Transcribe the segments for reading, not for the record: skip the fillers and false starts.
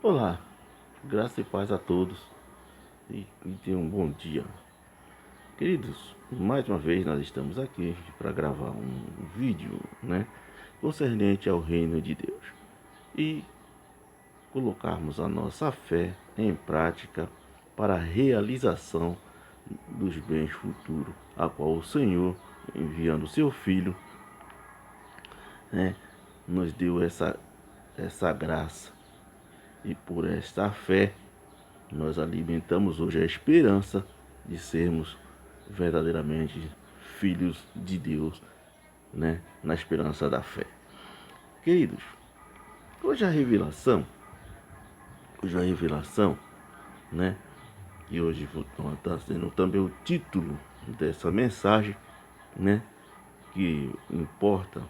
Olá, graça e paz a todos e tenham um bom dia. Queridos, mais uma vez nós estamos aqui para gravar um vídeo, concernente ao reino de Deus e colocarmos a nossa fé em prática para a realização dos bens futuros, a qual o Senhor, enviando o seu Filho, né, nos deu essa graça. E por esta fé nós alimentamos hoje a esperança de sermos verdadeiramente filhos de Deus, na esperança da fé. Queridos, hoje a revelação, né, e hoje está sendo também o título dessa mensagem, né, que importa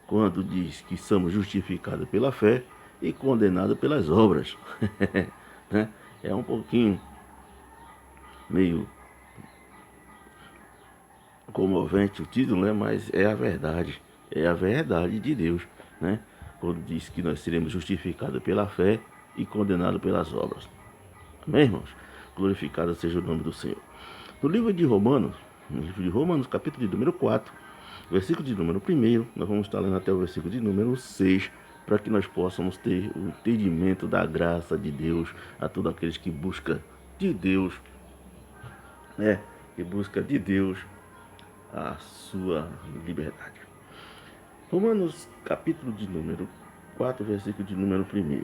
quando diz que somos justificados pela fé e condenados pelas obras. Né? É um pouquinho meio comovente o título, né? Mas é a verdade de Deus, né? Quando diz que nós seremos justificados pela fé e condenados pelas obras. Amém, irmãos? Glorificado seja o nome do Senhor. No livro de Romanos, capítulo de número 4, versículo de número 1, nós vamos estar lendo até o versículo de número 6, para que nós possamos ter o entendimento da graça de Deus a todos aqueles que buscam de Deus, que busca de Deus a sua liberdade. Romanos, capítulo de número 4, versículo de número 1.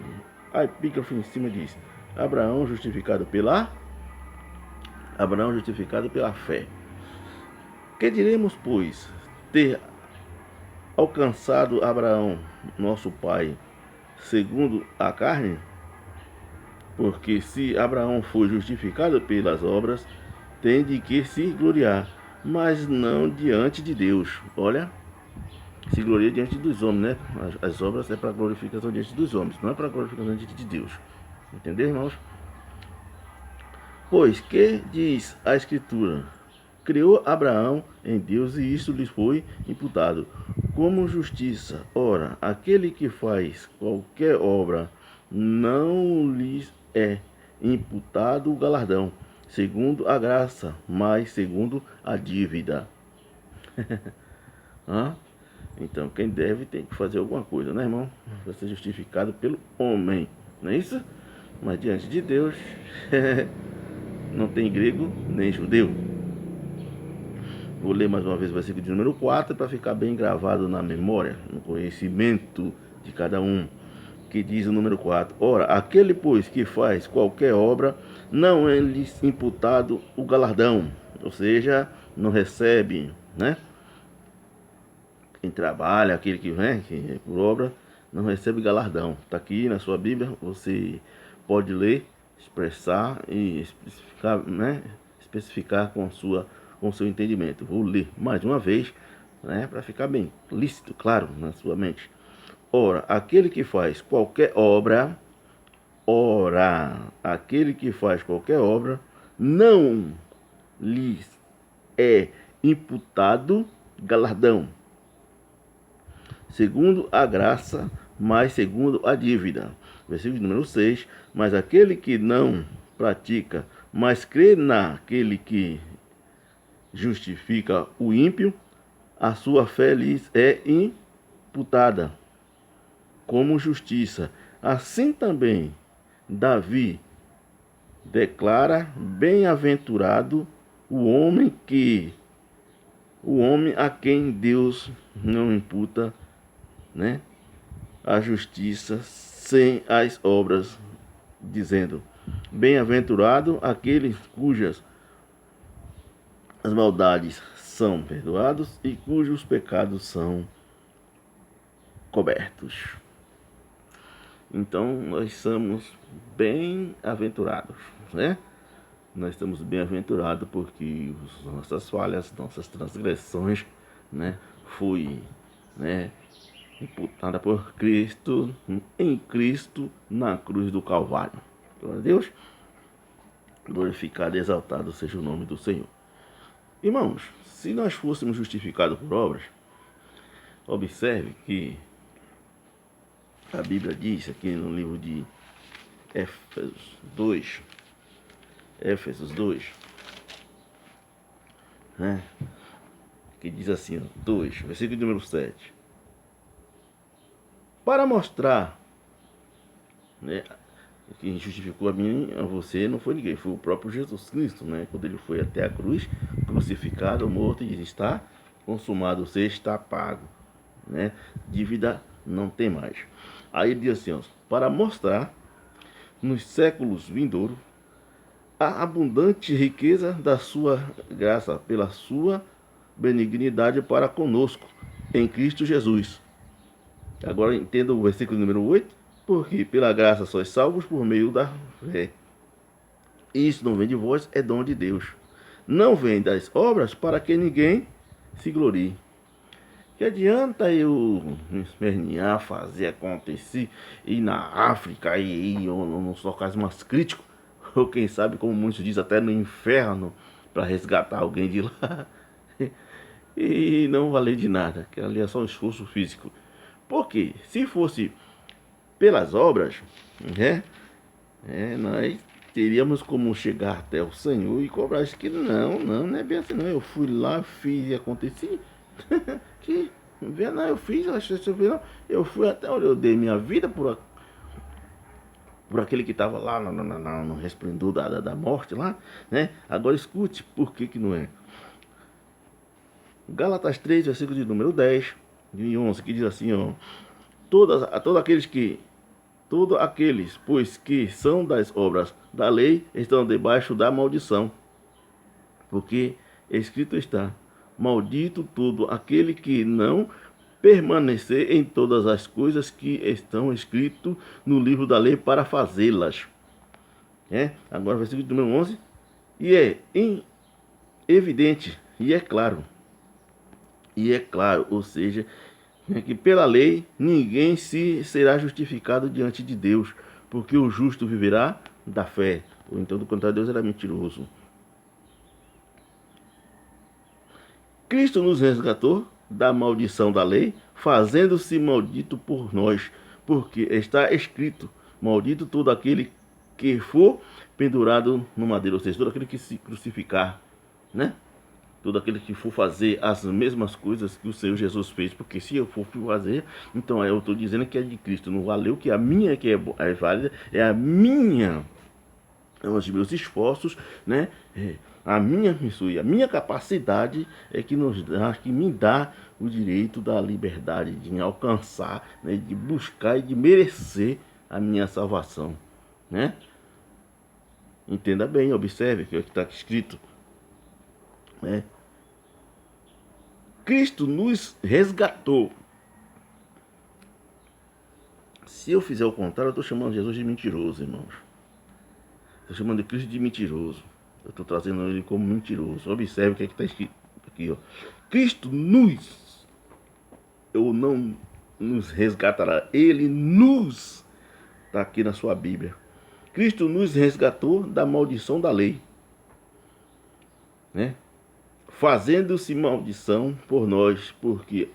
A epígrafe em cima diz: Abraão justificado pela fé. Que diremos, pois, ter alcançado Abraão, nosso pai, segundo a carne? Porque se Abraão foi justificado pelas obras, tem de que se gloriar, mas não diante de Deus. Olha, se gloria diante dos homens, né? As obras é para glorificação diante dos homens, não é para glorificação diante de Deus. Entendeu, irmãos? Pois que diz a Escritura? Criou Abraão em Deus e isto lhes foi imputado como justiça. Ora, aquele que faz qualquer obra não lhes é imputado o galardão, segundo a graça, mas segundo a dívida. Então, quem deve tem que fazer alguma coisa, né, irmão? Vai ser justificado pelo homem, não é isso? Mas diante de Deus, não tem grego nem judeu. Vou ler mais uma vez o versículo de número 4 para ficar bem gravado na memória, no conhecimento de cada um, que diz o número 4. Ora, aquele, pois, que faz qualquer obra, não é lhe imputado o galardão, ou seja, não recebe, né? Quem trabalha, aquele que vem, que é por obra, não recebe galardão. Está aqui na sua Bíblia, você pode ler, expressar e especificar com o seu entendimento. Vou ler mais uma vez, para ficar bem lícito, claro, na sua mente. Ora, aquele que faz qualquer obra, não lhes é imputado galardão, segundo a graça, mas segundo a dívida. Versículo número 6. Mas aquele que não pratica, mas crê naquele que justifica o ímpio, a sua fé lhes é imputada como justiça. Assim também Davi declara: bem-aventurado o homem a quem Deus não imputa, a justiça sem as obras, dizendo: bem-aventurado aquele cujas as maldades são perdoados e cujos pecados são cobertos. Então nós somos bem-aventurados, né? Nós estamos bem-aventurados porque nossas falhas, nossas transgressões, foi, imputada por Cristo, em Cristo, na cruz do Calvário. Glória a Deus. Glorificado e exaltado seja o nome do Senhor. Irmãos, se nós fôssemos justificados por obras, observe que A Bíblia diz aqui no livro de Éfesos 2, Éfesos 2, né? Que diz assim, 2, versículo número 7. Para mostrar, né, quem justificou a mim, a você, não foi ninguém, foi o próprio Jesus Cristo, né? Quando ele foi até a cruz, crucificado, morto, e diz, está consumado, você está pago, né? Dívida não tem mais. Aí ele diz assim, ó, para mostrar nos séculos vindouros a abundante riqueza da sua graça, pela sua benignidade para conosco, em Cristo Jesus. Agora entenda o versículo número 8. Porque pela graça sois salvos por meio da fé. Isso não vem de vós, é dom de Deus. Não vem das obras para que ninguém se glorie. Que adianta eu me espernear, fazer acontecer, ir na África e ir nos locais mais críticos, ou quem sabe, como muitos dizem, até no inferno, para resgatar alguém de lá, e não valer de nada, que ali é só um esforço físico. Porque se fosse pelas obras, né, nós teríamos como chegar até o Senhor e cobrar isso que não é bem assim não. Eu fui lá, fiz e aconteci. Que não, eu fiz, eu fui até onde eu dei minha vida por aquele que estava lá no resplendor da morte lá, né? Agora escute, por que não é? Gálatas 3, versículo de número 10 e 11, que diz assim, ó: Todos aqueles, pois que são das obras da lei, estão debaixo da maldição. Porque escrito está: maldito todo aquele que não permanecer em todas as coisas que estão escritas no livro da lei para fazê-las. Agora, versículo número 11. E é evidente, e é claro, ou seja, que pela lei ninguém será justificado diante de Deus, porque o justo viverá da fé. Ou então, do contrário, Deus era mentiroso. Cristo nos resgatou da maldição da lei, fazendo-se maldito por nós, porque está escrito: maldito todo aquele que for pendurado no madeiro, ou seja, todo aquele que se crucificar, né? Todo aquele que for fazer as mesmas coisas que o Senhor Jesus fez, porque se eu for fazer, então eu estou dizendo que é de Cristo, não valeu, que a minha que é válida, é a minha, os meus esforços, né? A minha missão e a minha capacidade é que nos dá, que me dá o direito da liberdade de alcançar, né? De buscar e de merecer a minha salvação, né? Entenda bem, observe o que está escrito, né? Cristo nos resgatou. Se eu fizer o contrário, eu estou chamando Jesus de mentiroso, irmãos. Estou chamando de Cristo de mentiroso. Eu estou trazendo ele como mentiroso. Observe o que é que está escrito aqui, ó. Cristo nos, eu não nos resgatará. Ele nos, está aqui na sua Bíblia. Cristo nos resgatou da maldição da lei, né? Fazendo-se maldição por nós, porque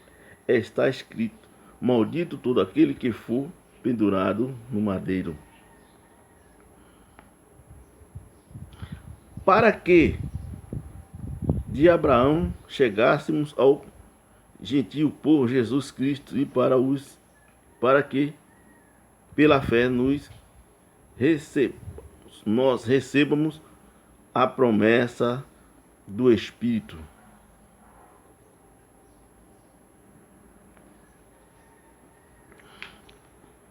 está escrito: maldito todo aquele que for pendurado no madeiro. Para que de Abraão chegássemos ao gentio por Jesus Cristo e para que pela fé nós recebamos a promessa do Espírito.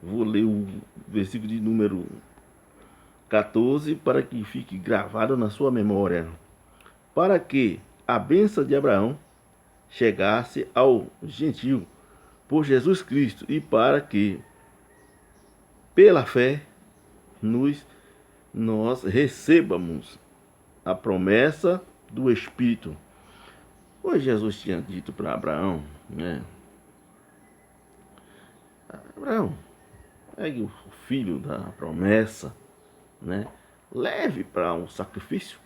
Vou ler o versículo de número 14 para que fique gravado na sua memória. Para que a bênção de Abraão chegasse ao gentio por Jesus Cristo e para que pela fé nós recebamos a promessa do Espírito. Pois Jesus tinha dito para Abraão, né? Abraão, pegue o filho da promessa, né? Leve para um sacrifício,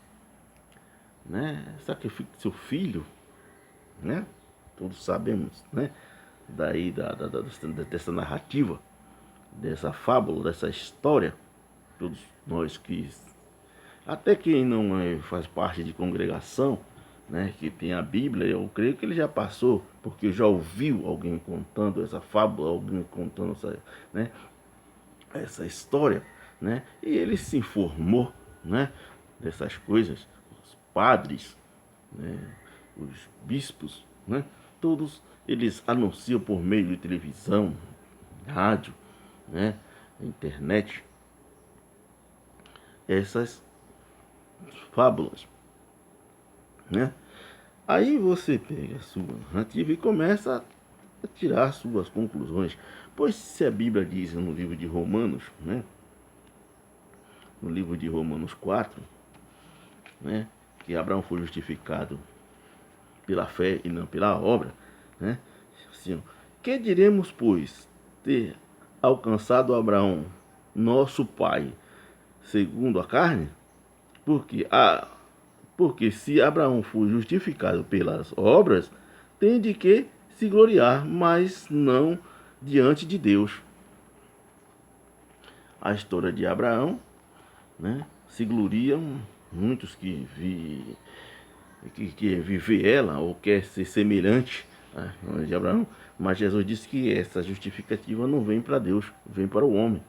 né? Sacrifique seu filho, né? Todos sabemos, né? Daí dessa narrativa, dessa fábula, dessa história, todos nós que, até quem não faz parte de congregação, né, que tem a Bíblia, eu creio que ele já passou, porque já ouviu alguém contando essa fábula, alguém contando essa, né, essa história, né, e ele se informou, né, dessas coisas. Os padres, né, os bispos, né, todos eles anunciam por meio de televisão, rádio, né, internet, essas fábulas, né? Aí você pega a sua narrativa e começa a tirar suas conclusões. Pois se a Bíblia diz no livro de Romanos, né, no livro de Romanos 4, né, que Abraão foi justificado pela fé e não pela obra, né? Assim, que diremos, pois, ter alcançado Abraão, nosso pai, segundo a carne? Porque, porque se Abraão foi justificado pelas obras, tem de que se gloriar, mas não diante de Deus. A história de Abraão, né, se gloriam muitos que viver ela ou quer ser semelhante de Abraão, mas Jesus disse que essa justificativa não vem para Deus, vem para o homem,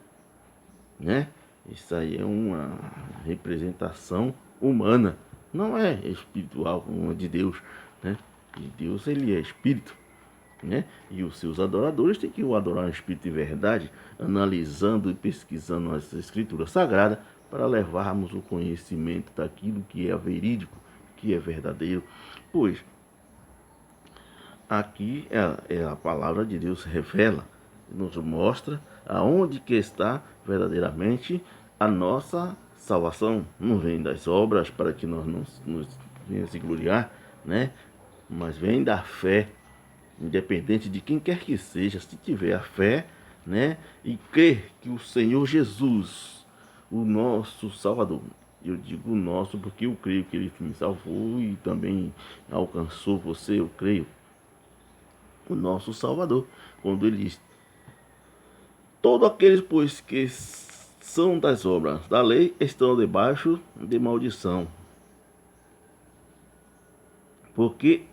né? Isso aí é uma representação humana, não é espiritual como a de Deus, né? E Deus, ele é espírito, né? E os seus adoradores têm que o adorar em espírito e verdade, analisando e pesquisando as escrituras sagradas para levarmos o conhecimento daquilo que é verídico, que é verdadeiro. Pois aqui é a palavra de Deus revela, nos mostra aonde que está verdadeiramente a nossa salvação. Não vem das obras para que nós nos venhamos se gloriar, né? Mas vem da fé, independente de quem quer que seja, se tiver a fé, né? E crer que o Senhor Jesus, o nosso Salvador, eu digo nosso porque eu creio que ele me salvou e também alcançou você, eu creio, o nosso Salvador, quando ele diz: todos aqueles, pois, que são das obras da lei estão debaixo de maldição, porque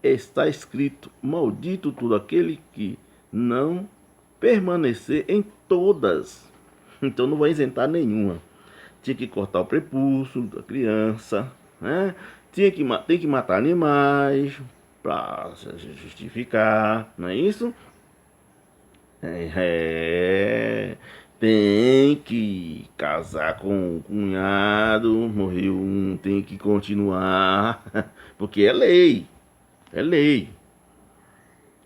está escrito: maldito todo aquele que não permanecer em todas. Então não vai isentar nenhuma. Tinha que cortar o prepúcio da criança, né? Tem que matar animais para justificar, não é isso? Tem que casar com o cunhado, morreu um, tem que continuar, porque é lei,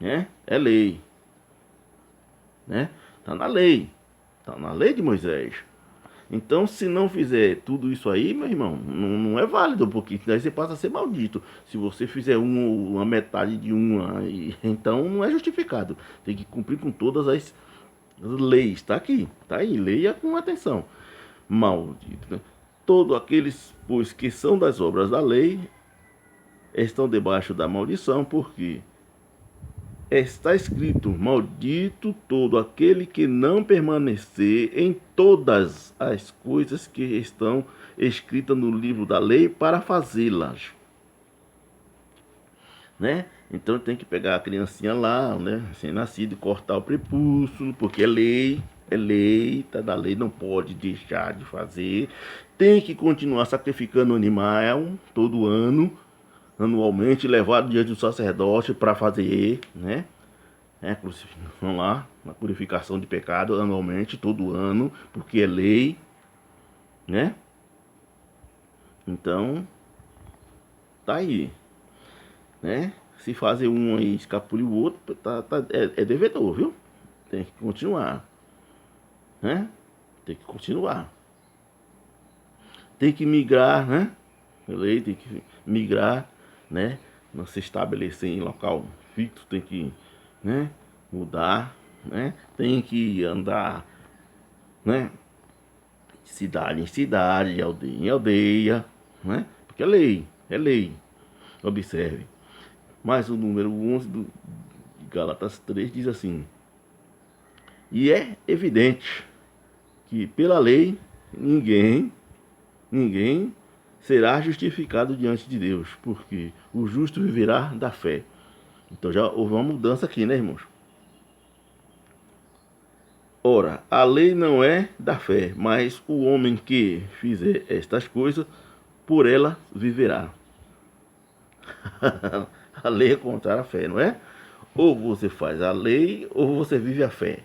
né? É lei, né? Tá na lei de Moisés. Então, se não fizer tudo isso aí, meu irmão, não é válido, porque daí você passa a ser maldito. Se você fizer uma metade de uma, então não é justificado. Tem que cumprir com todas as leis. Está aqui, está aí, leia com atenção. Maldito, né? Todos aqueles, pois, que são das obras da lei, estão debaixo da maldição, porque está escrito: maldito todo aquele que não permanecer em todas as coisas que estão escritas no livro da lei para fazê-las, né? Então tem que pegar a criancinha lá, né, recém-nascido, e cortar o prepúcio, porque é lei, tá da lei, não pode deixar de fazer. Tem que continuar sacrificando o animal todo ano, anualmente, levado diante do sacerdote para fazer, né? Vamos lá, na purificação de pecado anualmente, todo ano, porque é lei, né? Então, tá aí, né? Se fazer um aí escapulir o outro, é devedor, viu? Tem que continuar, né? Tem que continuar. Tem que migrar, né? Lei tem que migrar, né? Não se estabelecer em local fixo, tem que, né, mudar, né? Tem que andar, né, de cidade em cidade, de aldeia em aldeia, né? Porque é lei, é lei. Observe. Mas o número 11 de Gálatas 3 diz assim: E é evidente que pela lei ninguém será justificado diante de Deus, porque o justo viverá da fé. Então já houve uma mudança aqui, né, irmãos? Ora, a lei não é da fé, mas o homem que fizer estas coisas, por ela viverá. A lei é contrária à fé, não é? Ou você faz a lei, ou você vive a fé.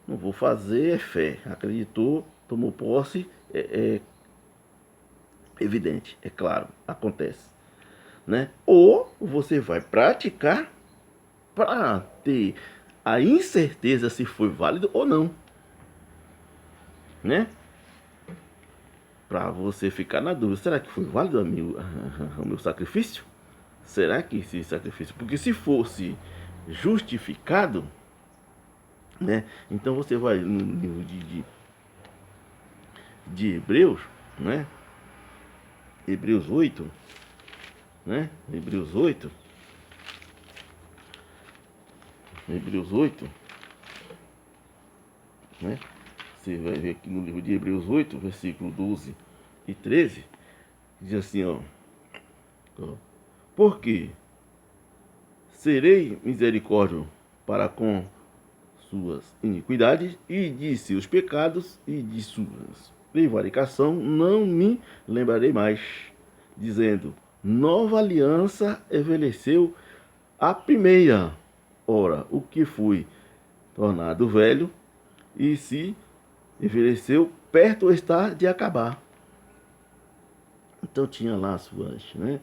Não vou fazer é fé. Acreditou, tomou posse, é evidente, é claro, acontece. Né? Ou você vai praticar para ter a incerteza se foi válido ou não. Né? Para você ficar na dúvida, será que foi válido o meu sacrifício? Será que esse sacrifício? Porque se fosse justificado, né? Então você vai no livro de Hebreus, né? Hebreus 8, né? Hebreus 8, né? Você vai ver aqui no livro de Hebreus 8, versículo 12 e 13, diz assim, ó. Porque serei misericórdio para com suas iniquidades e de seus pecados e de suas prevaricação não me lembrarei mais, dizendo, nova aliança envelheceu a primeira. Ora, o que foi tornado velho e se envelheceu, perto está de acabar. Então tinha lá as suas, né?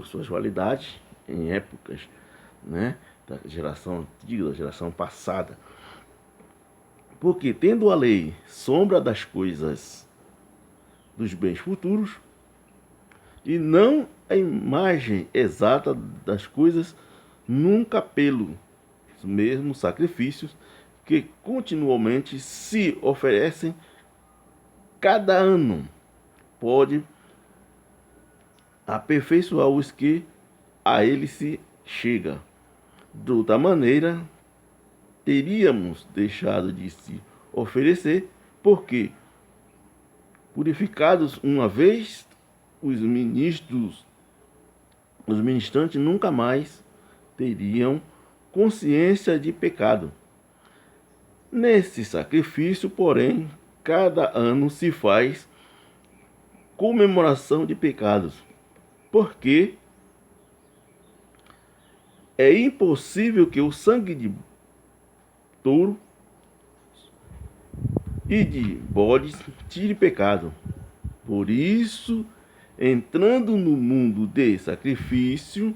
Suas validades em épocas, né, da geração antiga, da geração passada. Porque tendo a lei sombra das coisas dos bens futuros e não a imagem exata das coisas, nunca pelos mesmos sacrifícios que continuamente se oferecem cada ano, pode aperfeiçoar os que a ele se chega. De outra maneira, teríamos deixado de se oferecer, porque, purificados uma vez, os ministrantes nunca mais teriam consciência de pecado. Nesse sacrifício, porém, cada ano se faz comemoração de pecados, porque é impossível que o sangue de touro e de bodes tire pecado. Por isso, entrando no mundo de sacrifício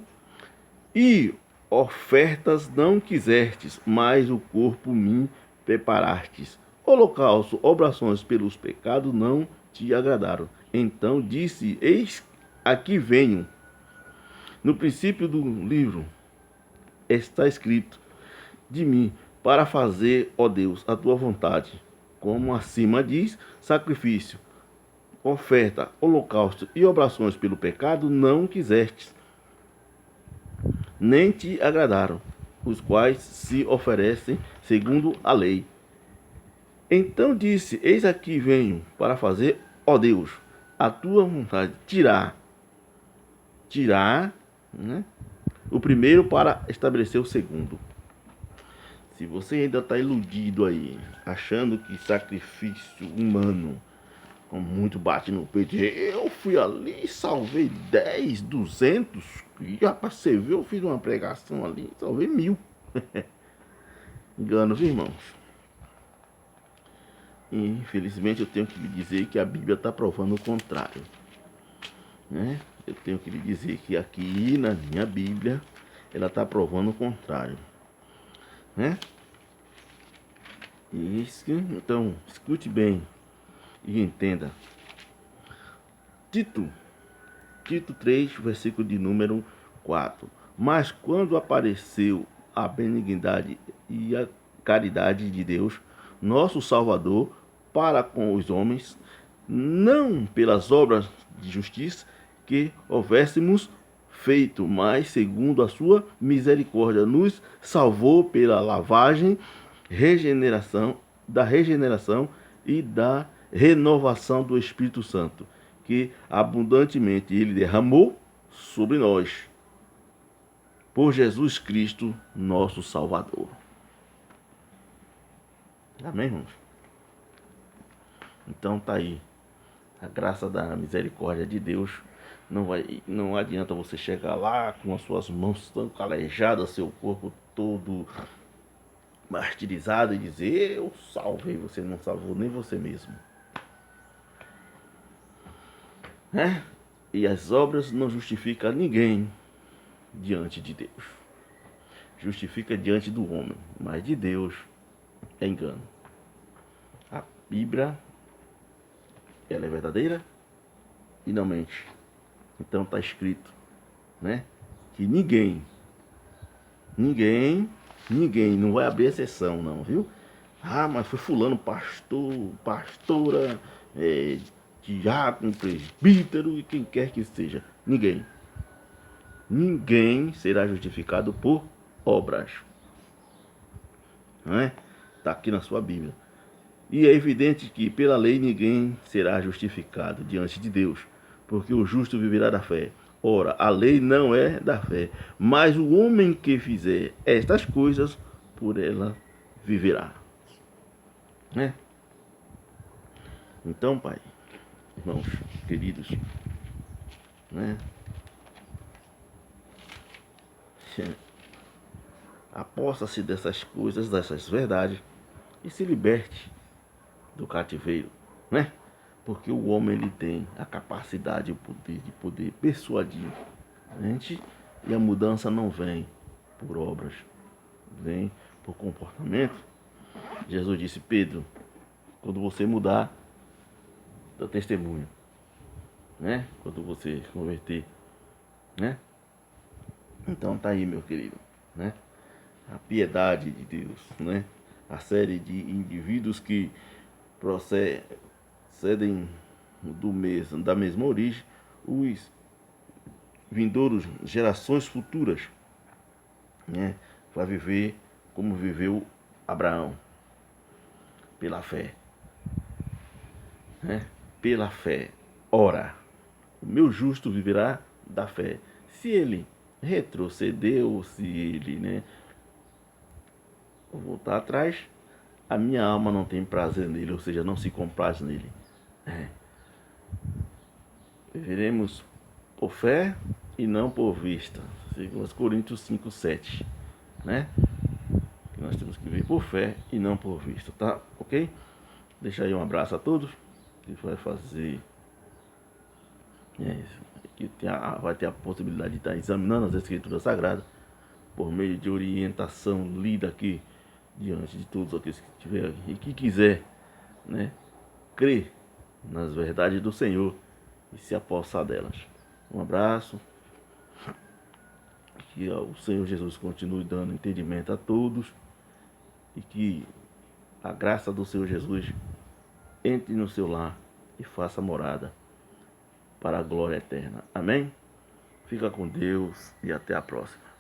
e ofertas não quisestes, mas o corpo me preparastes. Holocausto, oblações pelos pecados não te agradaram. Então disse, eis aqui venho. No princípio do livro está escrito de mim, para fazer, ó Deus, a tua vontade. Como acima diz, sacrifício, oferta, holocausto e oblações pelo pecado não quisestes, nem te agradaram, os quais se oferecem segundo a lei. Então disse, eis aqui venho, para fazer, ó Deus, a tua vontade. Tirar, né, o primeiro para estabelecer o segundo. Se você ainda está iludido aí, achando que sacrifício humano, como muito bate no peito, eu fui ali, salvei 10, 200, e rapaz, você viu, eu fiz uma pregação ali, salvei 1000. Engano, viu, irmãos? E, infelizmente eu tenho que lhe dizer que a Bíblia está provando o contrário, né? Eu tenho que lhe dizer que aqui na minha Bíblia ela está provando o contrário, né? Isso, então, escute bem e entenda. Tito 3, versículo de número 4. Mas quando apareceu a benignidade e a caridade de Deus, nosso Salvador, para com os homens, não pelas obras de justiça que houvéssemos feito, mas segundo a sua misericórdia nos salvou pela lavagem, regeneração e da renovação do Espírito Santo, que abundantemente ele derramou sobre nós, por Jesus Cristo, nosso Salvador. Amém, irmãos? Então tá aí. A graça da misericórdia de Deus não adianta você chegar lá com as suas mãos tão calejadas, seu corpo todo martirizado e dizer: eu salvei. Você não salvou nem você mesmo. E as obras não justificam ninguém diante de Deus. Justifica diante do homem, mas de Deus é engano. A Bíblia, ela é verdadeira e não mente. Então está escrito, né, que ninguém, não vai abrir exceção não, viu? Ah, mas foi fulano, pastor, pastora, diácono, presbítero e quem quer que seja. Ninguém será justificado por obras. Não é? Está aqui na sua Bíblia. E é evidente que pela lei ninguém será justificado diante de Deus, porque o justo viverá da fé. Ora, a lei não é da fé, mas o homem que fizer estas coisas, por ela viverá. Né? Então, Pai, irmãos queridos, né? Aposta-se dessas coisas, dessas verdades, e se liberte do cativeiro, né? Porque o homem ele tem a capacidade, o poder de poder persuadir a gente, e a mudança não vem por obras, vem por comportamento. Jesus disse: Pedro, quando você mudar, dá testemunho, né? Quando você se converter, né? Então tá aí, meu querido, né? A piedade de Deus, né? A série de indivíduos que procedem da mesma origem, os vindouros gerações futuras, né? Vai viver como viveu Abraão, pela fé, né? Pela fé. Ora, o meu justo viverá da fé. Se ele retrocedeu, se ele, né, voltar atrás, a minha alma não tem prazer nele, ou seja, não se compraz nele. Viveremos por fé e não por vista. Segundo Coríntios 5:7, né? Que nós temos que viver por fé e não por vista, tá? Ok? Deixa aí um abraço a todos. Que vai fazer... vai ter a possibilidade de estar examinando as Escrituras Sagradas por meio de orientação lida aqui diante de todos aqueles que tiver e que quiser, né, crer nas verdades do Senhor e se apossar delas. Um abraço. Que o Senhor Jesus continue dando entendimento a todos e que a graça do Senhor Jesus entre no seu lar e faça morada para a glória eterna. Amém? Fica com Deus e até a próxima.